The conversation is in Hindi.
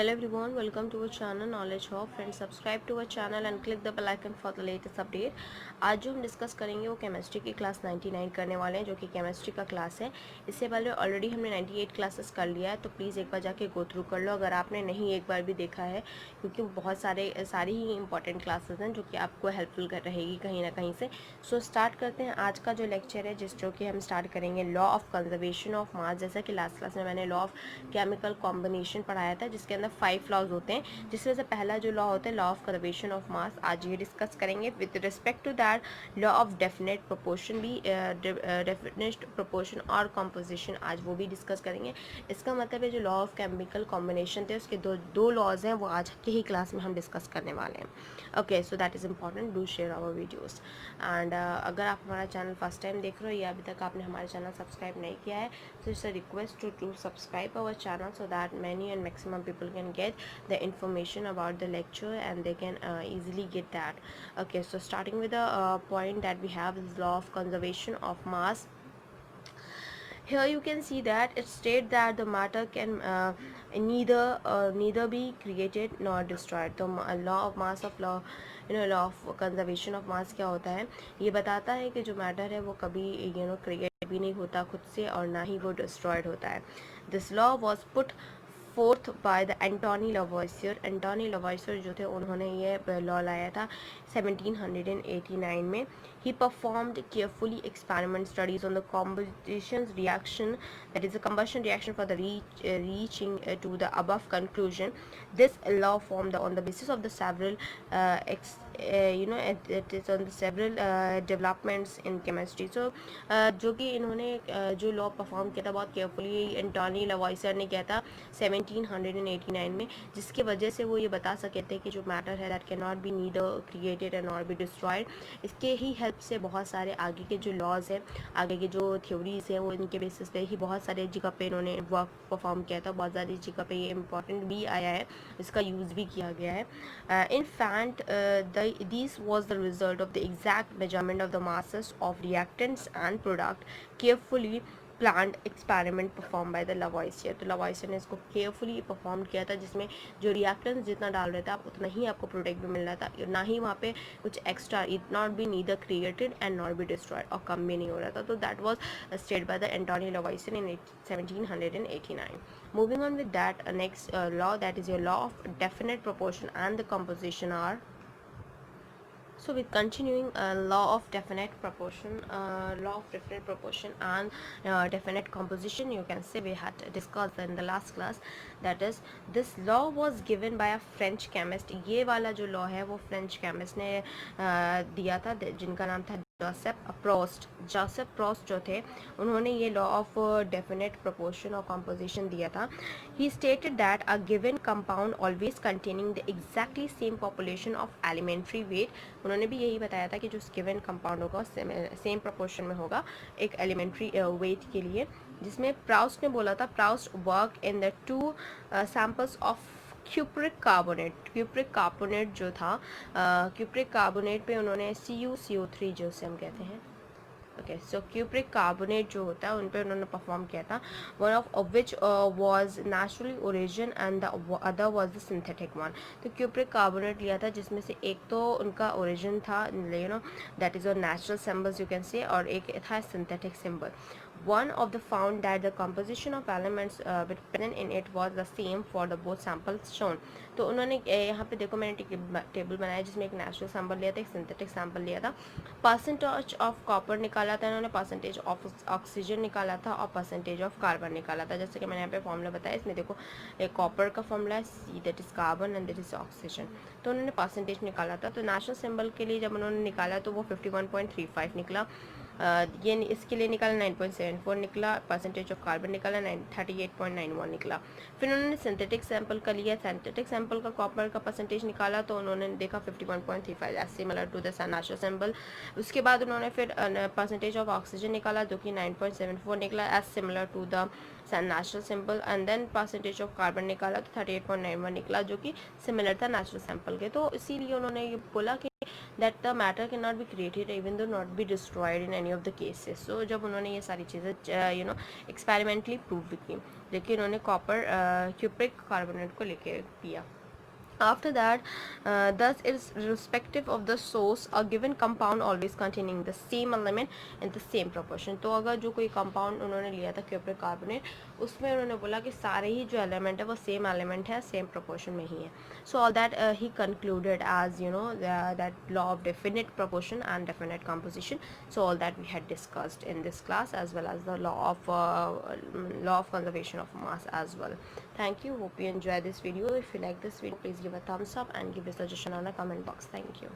Hello everyone, welcome to our channel Knowledge Hub. Friends, subscribe to our channel and click the bell icon for the latest update. आज जो हम डिस्कस करेंगे वो केमिस्ट्री की क्लास 99 करने वाले हैं, जो कि केमिस्ट्री का क्लास है। इससे पहले ऑलरेडी हमने 98 क्लासेस कर लिया है, तो प्लीज़ एक बार जाके गो थ्रू कर लो अगर आपने नहीं एक बार भी देखा है, क्योंकि बहुत सारी ही इंपॉर्टेंट क्लासेस हैं जो कि आपको हेल्पफुल कर रहेगी कहीं ना कहीं से। सो स्टार्ट करते हैं आज का जो लेक्चर है, जो कि हम स्टार्ट करेंगे लॉ ऑफ कंजर्वेशन ऑफ मास। जैसा कि लास्ट क्लास में मैंने लॉ ऑफ केमिकल कॉम्बिनेशन पढ़ाया था, जिसके अंदर 5 लॉज होते हैं, जिसमें से पहला जो लॉ होता है law of conservation of mass, आज ये डिस्कस करेंगे। With respect to that law of definite proportion भी, डेफिनेट प्रोपोर्शन और कंपोजिशन आज वो भी डिस्कस करेंगे। इसका मतलब है जो लॉ ऑफ केमिकल कॉम्बिनेशन थे उसके दो लॉज हैं, वो आज के ही क्लास में हम डिस्कस करने वाले हैं। Okay, so that is important, do share our videos. And अगर आप हमारा चैनल फर्स्ट टाइम देख रहे हो या अभी तक आपने हमारा चैनल सब्सक्राइब नहीं किया है, so it's a request to subscribe our channel so that many and maximum people can get the information about the lecture and they can easily get that. Okay, so starting with the point that we have is law of conservation of mass. Here you can see that it states that the matter can neither be created nor destroyed. तो law of mass of law law of conservation of मास क्या होता है, ये बताता है कि जो मैटर है वो कभी क्रिएट भी नहीं होता खुद से और ना ही वो डिस्ट्रॉयड होता है। This law was put forth by the Antoine Lavoisier. Antoine Lavoisier जो थे उन्होंने ये लॉ लाया था 1789 में। He performed carefully experiment studies on the combustion reaction, that is a combustion reaction for the reaching to the above conclusion. This law formed on the basis of the several it is on the several developments in chemistry. So जो कि इन्होंने जो लॉ परफॉर्म किया था बहुत केयरफुली एंटोनी लवॉइसियर ने किया था 1789 में, जिसकी वजह से वो ये बता सके थे कि जो मैटर है that can not be neither created and not be destroyed. इसके ही हेल्प से बहुत सारे आगे के जो लॉज हैं, आगे के जो थ्योरीज हैं, वो इनके बेसिस पे ही बहुत सारे जगह पे इन्होंने वर्क परफॉर्म किया था। बहुत सारी जगह पे ये इंपॉर्टेंट भी आया है, इसका यूज़ भी किया गया है। In fact this was the result of the exact measurement of the masses of reactants and product carefully planned experiment performed by the Lavoisier। तो Lavoisier ने इसको केयरफुली परफॉर्म किया था, जिसमें जो रिएक्टेंट्स जितना डाल रहे थे आप उतना ही आपको प्रोडक्ट भी मिल रहा था, ना ही वहाँ पे कुछ extra, it not be neither created and not be destroyed, और कम भी नहीं हो रहा था। तो that was stated by the Antoine Lavoisier in 1789। Moving on with that, next law, that is your law of definite proportion and the composition are. So with continuing law of definite proportion and definite composition, you can say we had discussed in the last class, that is this law was given by a French chemist। ये वाला जो law है वो French chemist ने दिया था, जिनका नाम था जोसेफ प्रोस्ट जो थे, उन्होंने ये लॉ ऑफ डेफिनेट प्रोपोर्शन और कॉम्पोजिशन दिया था। He stated that a given compound always containing the exactly same population of elementary weight. उन्होंने भी यही बताया था कि जो गिवन कंपाउंड होगा सेम प्रोपोर्शन में होगा एक एलिमेंट्री वेट के लिए, जिसमें प्राउस्ट ने बोला था, Proust work in the 2 samples of cupric carbonate जो था, क्यूप्रिक कार्बोनेट पे उन्होंने CuCO3 जो से हम कहते हैं, ओके, सो क्यूप्रिक कार्बोनेट जो होता है उन पे उन्होंने परफॉर्म किया था। One of which was naturally origin and the other was the synthetic one. तो क्यूप्रिक कार्बोनेट लिया था, जिसमें से एक तो उनका ओरिजिन था, that is a natural symbols you can say, और एक था synthetic symbol. One of the found that the composition of elements present in it was the same for the both samples shown। तो उन्होंने यहाँ पे देखो मैंने टेबल बनाया जिसमें एक नेचुरल सैंपल लिया था, एक सिंथेटिक सैंपल लिया था। परसेंटेज ऑफ कॉपर निकाला था इन्होंने, परसेंटेज ऑफ ऑक्सीजन निकाला था और परसेंटेज ऑफ कार्बन निकाला था। जैसे कि मैंने यहाँ पे फॉर्मूला बताया, इसमें देखो एक कॉपर का फॉर्मूला है C, that is carbon and that is oxygen. तो उन्होंने परसेंटेज निकाला था। तो नेचुरल सिंबल के लिए जब उन्होंने निकाला तो वो 51.35 निकला। ये इसके लिए निकाला 9.74 निकला, परसेंटेज ऑफ कार्बन निकाला 38.91 निकला। फिर उन्होंने सिंथेटिक सैंपल का लिया, सिंथेटिक सैंपल का कॉपर का परसेंटेज निकाला तो उन्होंने देखा 51.35 as similar to the natural sample. उसके बाद उन्होंने फिर परसेंटेज ऑफ ऑक्सीजन निकाला जो कि 9.74 निकला as similar to the natural sample and then percentage of carbon निकाला तो 38.91 निकला, जो कि सिमिलर था नेचुरल सैंपल के। तो इसीलिए उन्होंने ये बोला कि that the matter can not be created even though not be destroyed in any of the cases. So जब उन्होंने ये सारी चीज़ें एक्सपेरिमेंटली प्रूव भी की, लेकिन उन्होंने कॉपर क्यूप्रिक कार्बोनेट को लेके पिया। After that, thus irrespective of the source, a given compound always containing the same element in the same proportion। तो अगर जो कोई compound उन्होंने लिया था क्यूप्रिक कार्बोनेट, उसमें उन्होंने बोला कि सारे ही जो एलिमेंट है वो सेम एलिमेंट है, सेम प्रोपोर्शन में ही है। So all that he concluded as that law of definite proportion and definite composition। so all that we had discussed in this class, as well as the law of conservation of mass as well. Thank you, hope you enjoy this video. If you like this video, please give a thumbs up and give a suggestion on the comment box. Thank you.